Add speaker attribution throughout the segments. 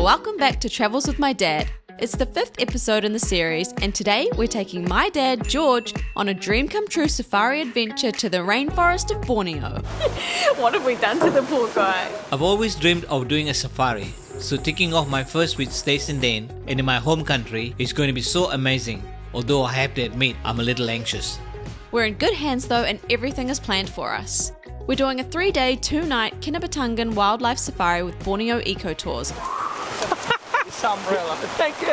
Speaker 1: Welcome back to Travels with My Dad. It's the 5th episode in the series, and today we're taking my dad, George, on a dream come true safari adventure to the rainforest of Borneo. What have we done to the poor guy?
Speaker 2: I've always dreamed of doing a safari, so taking off my first with Stacey and Dane and in my home country is going to be so amazing, although I have to admit I'm a little anxious.
Speaker 1: We're in good hands though, and everything is planned for us. We're doing a 3-day, 2-night Kinabatangan wildlife safari with Borneo Eco Tours.
Speaker 3: Umbrella. Thank you.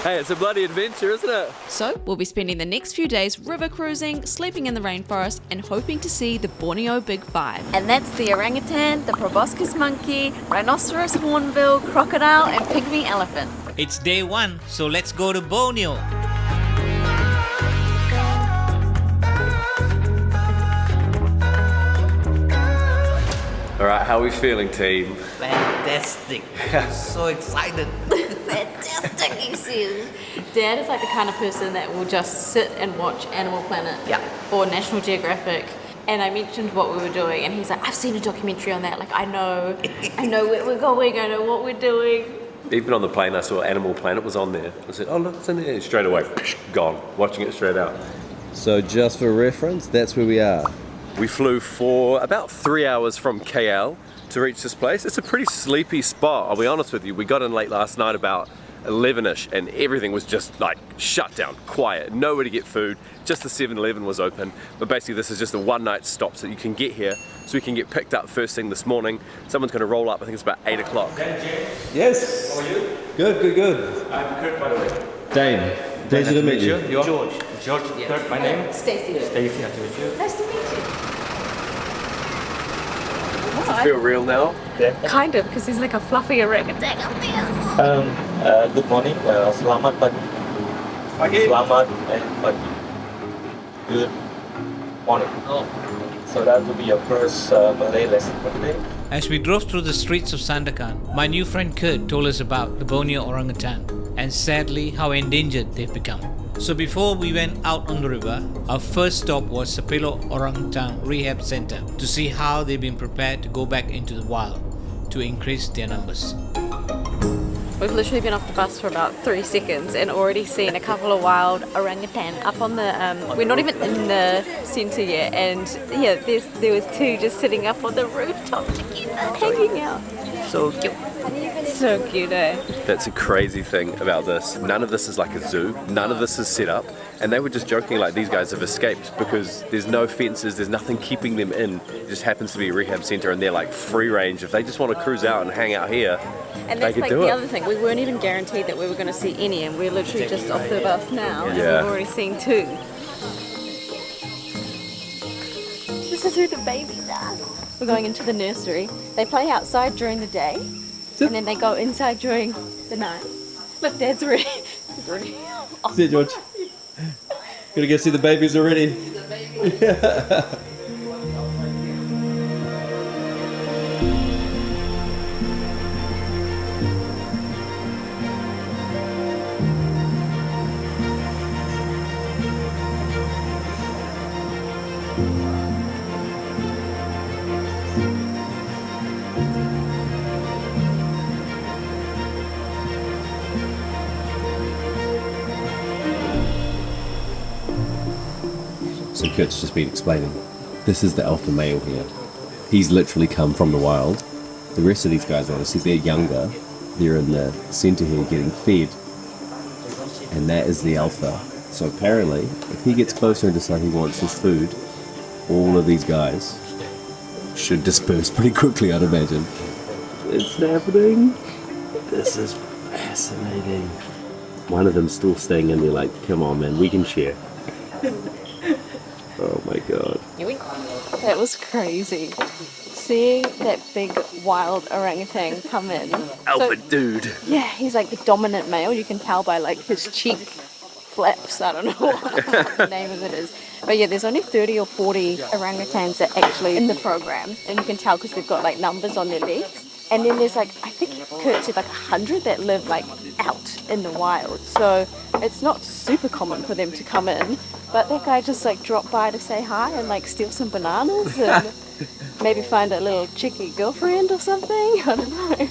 Speaker 3: Hey, it's a bloody adventure, isn't it?
Speaker 1: So, we'll be spending the next few days river cruising, sleeping in the rainforest, and hoping to see the Borneo Big Five. And that's the orangutan, the proboscis monkey, rhinoceros hornbill, crocodile, and pygmy elephant.
Speaker 2: It's day 1, so let's go to Borneo.
Speaker 3: Alright, how are we feeling, team?
Speaker 2: Fantastic. So excited.
Speaker 1: Fantastic, he says. Dad is like the kind of person that will just sit and watch Animal Planet or National Geographic. And I mentioned what we were doing, and he's like, I've seen a documentary on that. Like, I know where we're going, I know what we're doing.
Speaker 3: Even on the plane, I saw Animal Planet was on there. I said, oh, look, it's in there. Straight away, gone. Watching it straight out.
Speaker 4: So just for reference, that's where we are.
Speaker 3: We flew for about 3 hours from KL to reach this place. It's a pretty sleepy spot, I'll be honest with you. We got in late last night about 11ish and everything was just like shut down, quiet, nowhere to get food. Just the 7-Eleven was open. But basically this is just a one-night stop so you can get here, so we can get picked up first thing this morning. Someone's gonna roll up, I think it's about 8 o'clock.
Speaker 4: Yes.
Speaker 3: How are you?
Speaker 4: Good.
Speaker 3: I'm Kurt, by the way.
Speaker 4: Dane. Pleasure to meet you.
Speaker 3: You're?
Speaker 5: George, Kurt, my name?
Speaker 1: Stacey.
Speaker 5: Stacey, nice to meet you.
Speaker 1: Nice to meet you.
Speaker 3: Does it feel real now?
Speaker 5: Yeah.
Speaker 1: Kind of, because he's like a fluffy orangutan.
Speaker 5: Good morning, selamat pagi. Selamat and pagi. Good morning. So that will be your first Malay lesson for today.
Speaker 2: As we drove through the streets of Sandakan, my new friend Kurt told us about the Borneo orangutan and sadly how endangered they've become. So before we went out on the river, our first stop was Sepilok Orangutan Rehab Centre to see how they've been prepared to go back into the wild to increase their numbers.
Speaker 1: We've literally been off the bus for about 3 seconds and already seen a couple of wild orangutan up on the, we're not even in the centre yet, and yeah, there was 2 just sitting up on the rooftop together, hanging out.
Speaker 3: So cute.
Speaker 1: So cute, eh?
Speaker 3: That's a crazy thing about this. None of this is like a zoo. None of this is set up. And they were just joking like these guys have escaped because there's no fences, there's nothing keeping them in. It just happens to be a rehab centre and they're like free range. If they just want to cruise out and hang out here,
Speaker 1: and
Speaker 3: they
Speaker 1: that's
Speaker 3: could
Speaker 1: like
Speaker 3: do
Speaker 1: the
Speaker 3: it.
Speaker 1: other thing. We weren't even guaranteed that we were going to see any, and we're literally just off the bus now, and
Speaker 3: Yeah.
Speaker 1: we've already seen 2. This is who the babies are. We're going into the nursery. They play outside during the day, and then they go inside during the night. Look, Dad's ready. He's ready.
Speaker 4: See you, George. Gonna go see the babies already. So Kurt's just been explaining. This is the alpha male here. He's literally come from the wild. The rest of these guys, obviously, they're younger. They're in the centre here getting fed. And that is the alpha. So apparently, if he gets closer and decides he wants his food, all of these guys should disperse pretty quickly, I'd imagine. It's happening. This is fascinating. One of them's still staying in there like, come on man, we can share. Oh my god.
Speaker 1: That was crazy. Seeing that big wild orangutan come in.
Speaker 3: Alpha dude.
Speaker 1: Yeah, he's like the dominant male. You can tell by like his cheek flaps. I don't know what the name of it is. But yeah, there's only 30 or 40 orangutans that actually in the program. And you can tell because they've got like numbers on their legs. And then there's like, I think Kurt said like 100 that live like out in the wild. So it's not super common for them to come in. But that guy just like dropped by to say hi and like steal some bananas and maybe find a little cheeky girlfriend or something. I don't know.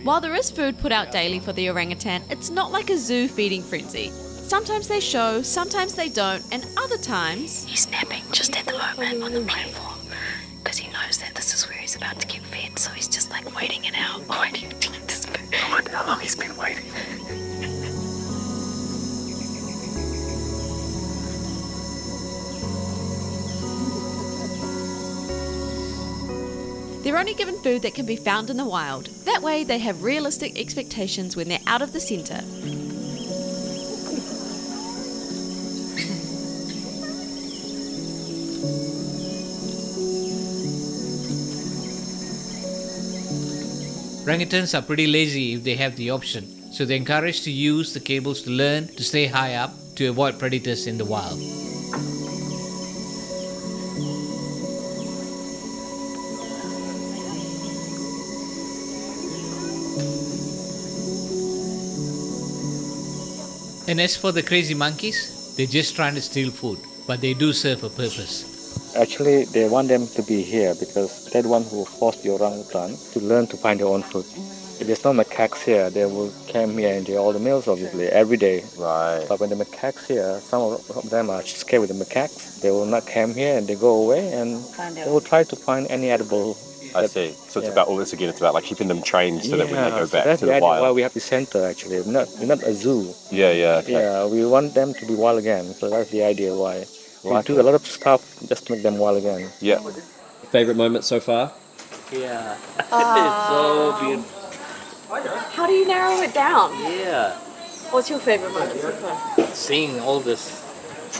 Speaker 1: While there is food put out daily for the orangutan, it's not like a zoo feeding frenzy. Sometimes they show, sometimes they don't, and other times...
Speaker 6: He's napping just at the moment on the platform because he knows that this is where he's about to get fed, so he's just like waiting it out, waiting to get this food. I wonder how long he's been waiting.
Speaker 1: They're only given food that can be found in the wild. That way they have realistic expectations when they're out of the centre.
Speaker 2: Orangutans are pretty lazy if they have the option, so they're encouraged to use the cables to learn to stay high up to avoid predators in the wild. And as for the crazy monkeys, they're just trying to steal food, but they do serve a purpose.
Speaker 5: Actually, they want them to be here because they're the one who forced the orangutan to learn to find their own food. If there's no macaques here, they will come here and enjoy all the meals, obviously, every day.
Speaker 3: Right.
Speaker 5: But when the macaques here, some of them are scared with the macaques. They will not come here and they go away and they will try to find any edible.
Speaker 3: I see. So it's about all this again. It's about like keeping them trained so that when they go
Speaker 5: so
Speaker 3: back
Speaker 5: that's
Speaker 3: to the
Speaker 5: why
Speaker 3: wild.
Speaker 5: we have the center. Actually, we're not a zoo.
Speaker 3: Yeah. Okay.
Speaker 5: Yeah, we want them to be wild again. So that's the idea why we do a lot of stuff just to make them wild again.
Speaker 3: Yeah.
Speaker 4: Favorite moment so far?
Speaker 7: Yeah, it's so beautiful.
Speaker 1: How do you narrow it down?
Speaker 7: Yeah,
Speaker 1: What's your favourite moment so far?
Speaker 7: seeing all this.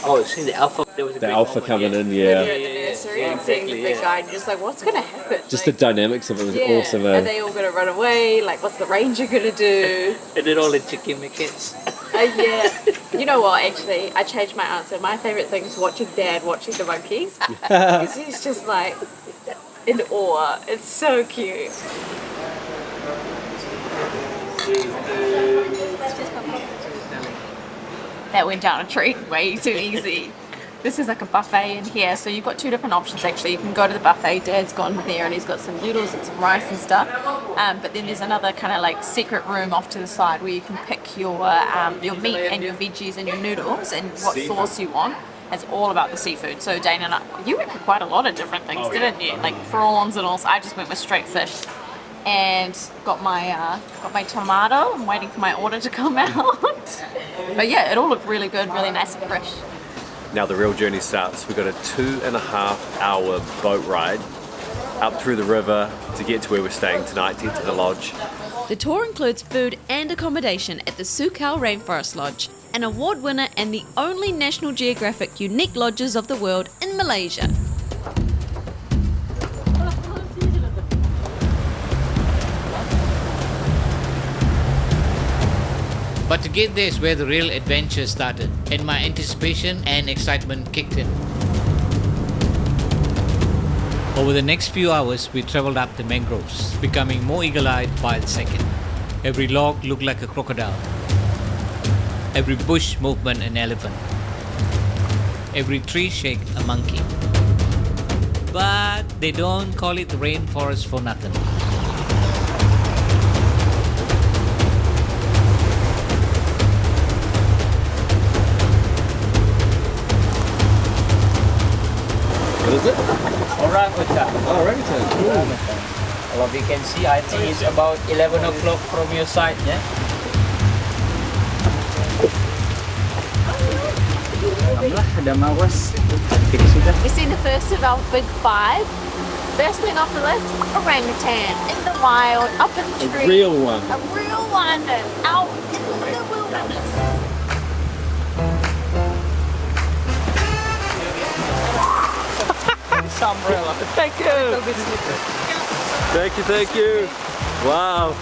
Speaker 7: Oh, seeing the alpha. There was a
Speaker 4: The
Speaker 7: great
Speaker 4: alpha
Speaker 7: moment,
Speaker 4: coming in,
Speaker 1: When
Speaker 4: yeah.
Speaker 1: you're in the nursery and seeing the big guy, and you're just like, what's going to happen?
Speaker 4: Just the
Speaker 1: Like,
Speaker 4: dynamics of it was awesome.
Speaker 1: Are they all going to run away? Like, what's the ranger going to do?
Speaker 7: And then all the chicken kids.
Speaker 1: Yeah. You know what, actually, I changed my answer. My favourite thing is watching Dad watching the monkeys. Because he's just like in awe. It's so cute. That went down a treat way too easy. This is like a buffet in here, so you've got two different options actually. You can go to the buffet, Dad's gone there and he's got some noodles and some rice and stuff. But then there's another kind of like secret room off to the side where you can pick your meat and your veggies and your noodles and what sauce you want. It's all about the seafood. So Dane and I, you went for quite a lot of different things, didn't you? Like prawns and all. So I just went with straight fish. And got my tomato. I'm waiting for my order to come out. But yeah, it all looked really good, really nice and fresh.
Speaker 3: Now the real journey starts. We've got a 2.5 hour boat ride up through the river to get to where we're staying tonight, to get to the lodge.
Speaker 1: The tour includes food and accommodation at the Sukau Rainforest Lodge, an award winner and the only National Geographic Unique Lodges of the world in Malaysia.
Speaker 2: But to get there is where the real adventure started, and my anticipation and excitement kicked in. Over the next few hours, we travelled up the mangroves, becoming more eagle-eyed by the second. Every log looked like a crocodile. Every bush movement an elephant. Every tree shake a monkey. But they don't call it the rainforest for nothing.
Speaker 4: What is it?
Speaker 7: Orangutan.
Speaker 4: Oh, orangutan. Cool.
Speaker 7: Well, you can see, I think it's about 11 o'clock from your side, yeah? Ada mawas.
Speaker 1: We've seen the first of our big five. First thing off the list, orangutan in the wild, up in the tree.
Speaker 4: Real one.
Speaker 1: A real one, out in the wilderness.
Speaker 7: Umbrella.
Speaker 1: Thank you.
Speaker 3: Thank you. Wow.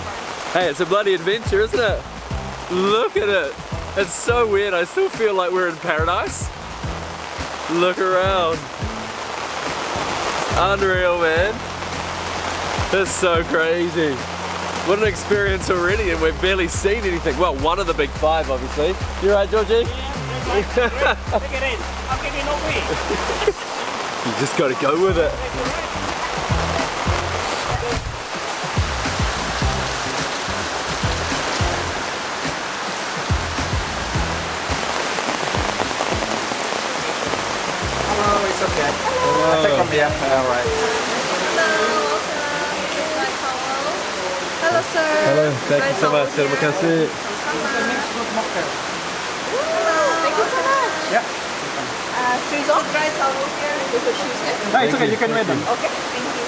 Speaker 3: Hey, it's a bloody adventure, isn't it? Look at it. It's so weird. I still feel like we're in paradise. Look around. Unreal, man. That's so crazy. What an experience already, and we've barely seen anything. Well, one of the big five, obviously. You right, Georgie?
Speaker 7: Look at it. I'm getting over it.
Speaker 3: You just got to go with it. right.
Speaker 1: Hello, sir.
Speaker 3: Hello, thank you so much. Terima kasih.
Speaker 1: Thank you so much.
Speaker 8: Yeah.
Speaker 1: Shoes off. Dry towel here. We put shoes here.
Speaker 8: No, it's okay, you can wear them.
Speaker 1: Okay, thank you.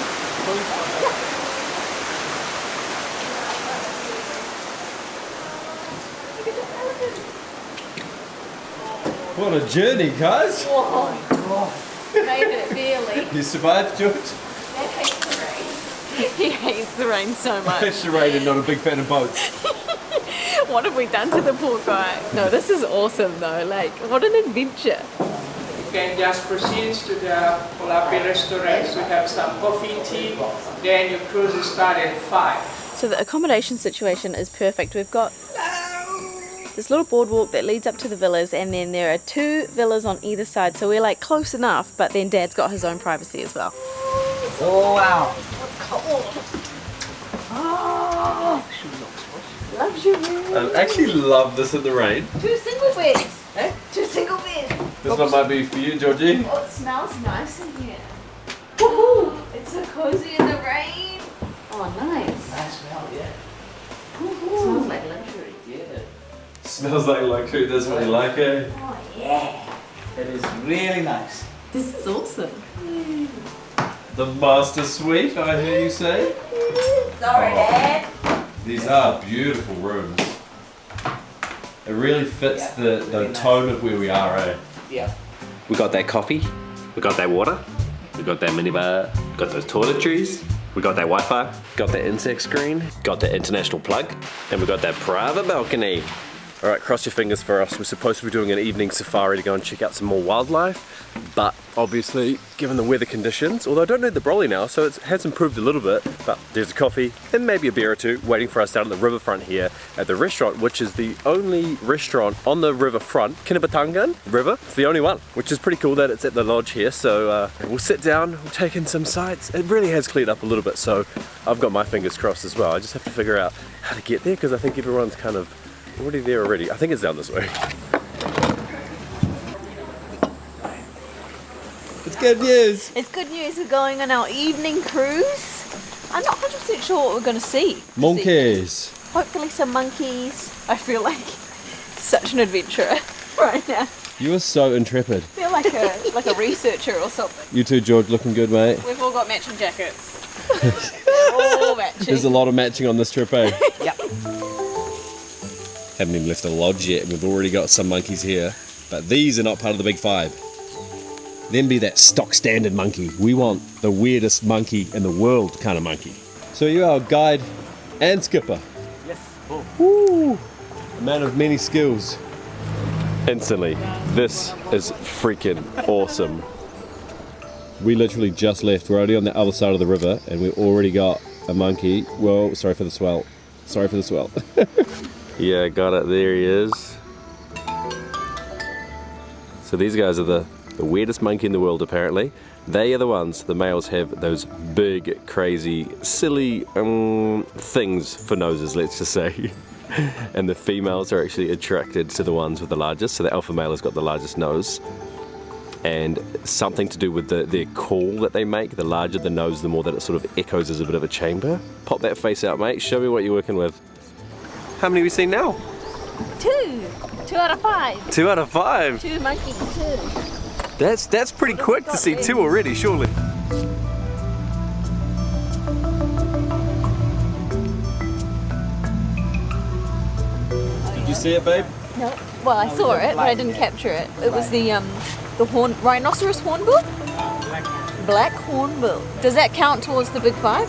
Speaker 3: What a journey, guys.
Speaker 1: Whoa. Made it, barely.
Speaker 3: You survived, George?
Speaker 1: Dad hates the rain. He hates the rain so much.
Speaker 3: It's the rain and not a big fan of boats.
Speaker 1: What have we done to the poor guy? No, this is awesome though. Like, what an adventure.
Speaker 7: You can just proceed to the Polapi restaurants. We have some coffee, tea. Then your cruise will start at 5.
Speaker 1: So the accommodation situation is perfect. We've got this little boardwalk that leads up to the villas, and then there are 2 villas on either side. So we're like close enough, but then Dad's got his own privacy as well.
Speaker 8: Oh, wow.
Speaker 1: Oh, luxury.
Speaker 3: I actually love this in the rain.
Speaker 1: 2 single beds. 2 single beds.
Speaker 3: This one might be for you, Georgie.
Speaker 1: Oh, it smells nice in here. Woohoo! It's so cozy in the rain. Oh, nice.
Speaker 7: Nice smell, yeah.
Speaker 1: Woohoo. Smells like luxury.
Speaker 7: Yeah.
Speaker 3: Smells like luxury, that's what you like, eh?
Speaker 1: Oh, yeah.
Speaker 7: It is really nice.
Speaker 1: This is awesome.
Speaker 3: The master suite, I hear you say.
Speaker 1: Sorry, Dad.
Speaker 3: These are beautiful rooms. It really fits the tone of where we are, eh?
Speaker 7: Yeah.
Speaker 3: We got that coffee, we got that water, we got that minibar, got those toiletries, we got that Wi-Fi, got that insect screen, got that international plug, and we got that private balcony. All right, cross your fingers for us. We're supposed to be doing an evening safari to go and check out some more wildlife, but obviously, given the weather conditions, although I don't need the brolly now, so it has improved a little bit, but there's a coffee and maybe a beer or 2 waiting for us down at the riverfront here at the restaurant, which is the only restaurant on the riverfront, Kinabatangan River. It's the only one, which is pretty cool that it's at the lodge here. So we'll sit down, we'll take in some sights. It really has cleared up a little bit, so I've got my fingers crossed as well. I just have to figure out how to get there, because I think everyone's kind of already there already. I think it's down this way. It's good news.
Speaker 1: It's good news. We're going on our evening cruise. I'm not 100% sure what we're going to see.
Speaker 3: Monkeys.
Speaker 1: Hopefully some monkeys. I feel like such an adventurer right now.
Speaker 3: You are so intrepid.
Speaker 1: I feel like a researcher or something.
Speaker 3: You too, George, looking good, mate.
Speaker 1: We've all got matching jackets. They're all matching.
Speaker 3: There's a lot of matching on this trip, eh?
Speaker 1: Yep.
Speaker 3: Haven't even left the lodge yet, and we've already got some monkeys here. But these are not part of the big 5. Them be that stock standard monkey. We want the weirdest monkey in the world kind of monkey. So you're our guide and skipper.
Speaker 8: Yes. Oh.
Speaker 3: Woo! A man of many skills. Instantly, this is freaking awesome. We literally just left. We're already on the other side of the river, and we've already got a monkey. Whoa, sorry for the swell. Sorry for the swell. Yeah, got it. There he is. So these guys are the weirdest monkey in the world, apparently. They are the ones, the males have those big, crazy, silly things for noses, let's just say. And the females are actually attracted to the ones with the largest. So the alpha male has got the largest nose. And something to do with their call that they make. The larger the nose, the more that it sort of echoes as a bit of a chamber. Pop that face out, mate. Show me what you're working with. How many have we seen now?
Speaker 1: 2. 2 out of 5.
Speaker 3: 2 out of 5.
Speaker 1: 2 monkeys, 2.
Speaker 3: That's pretty quick to see 2 already, surely. Did you see it, babe?
Speaker 1: No. Well, I saw it, but I didn't capture it. It was the rhinoceros hornbill? Black hornbill. Does that count towards the big 5?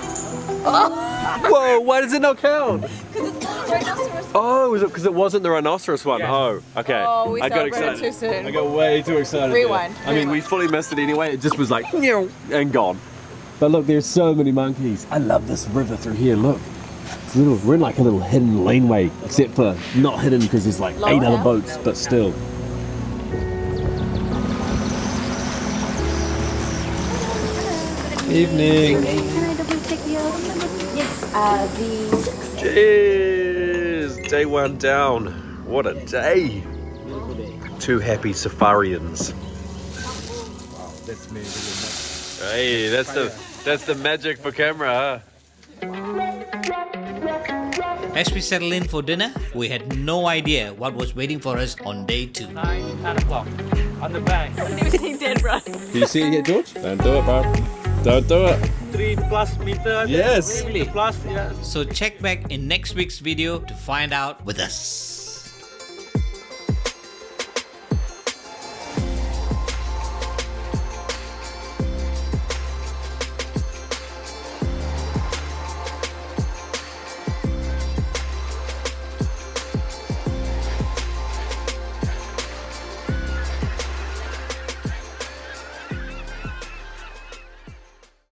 Speaker 1: Oh.
Speaker 3: Whoa, why does it not count?
Speaker 1: Because it's the rhinoceros.
Speaker 3: Oh, was it because it wasn't the rhinoceros one?
Speaker 8: Yes.
Speaker 3: Oh, okay.
Speaker 1: Oh, we
Speaker 3: I got
Speaker 1: celebrated
Speaker 3: excited.
Speaker 1: too soon.
Speaker 3: I got way too excited.
Speaker 1: Rewind.
Speaker 3: I mean, we fully missed it anyway. It just was like, meow, and gone. But look, there's so many monkeys. I love this river through here. Look, it's we're in like a little hidden laneway, except for not hidden because there's like 8 other boats, but still. Evening.
Speaker 1: Can I double check the other? Yes, the 6.
Speaker 3: Cheers! Day 1 down. What a day. 2 happy safarians.
Speaker 8: Wow, that's me.
Speaker 3: Hey, that's the magic for camera, huh?
Speaker 2: As we settled in for dinner, we had no idea what was waiting for us on day 2.
Speaker 5: 9, 10 o'clock on the bank.
Speaker 1: I've never seen dead run.
Speaker 4: Do you see it yet, George? Don't do it, bro. Don't do it.
Speaker 5: 3+ meters.
Speaker 4: Yes.
Speaker 5: 3 meter plus, yes.
Speaker 2: So check back in next week's video to find out with us.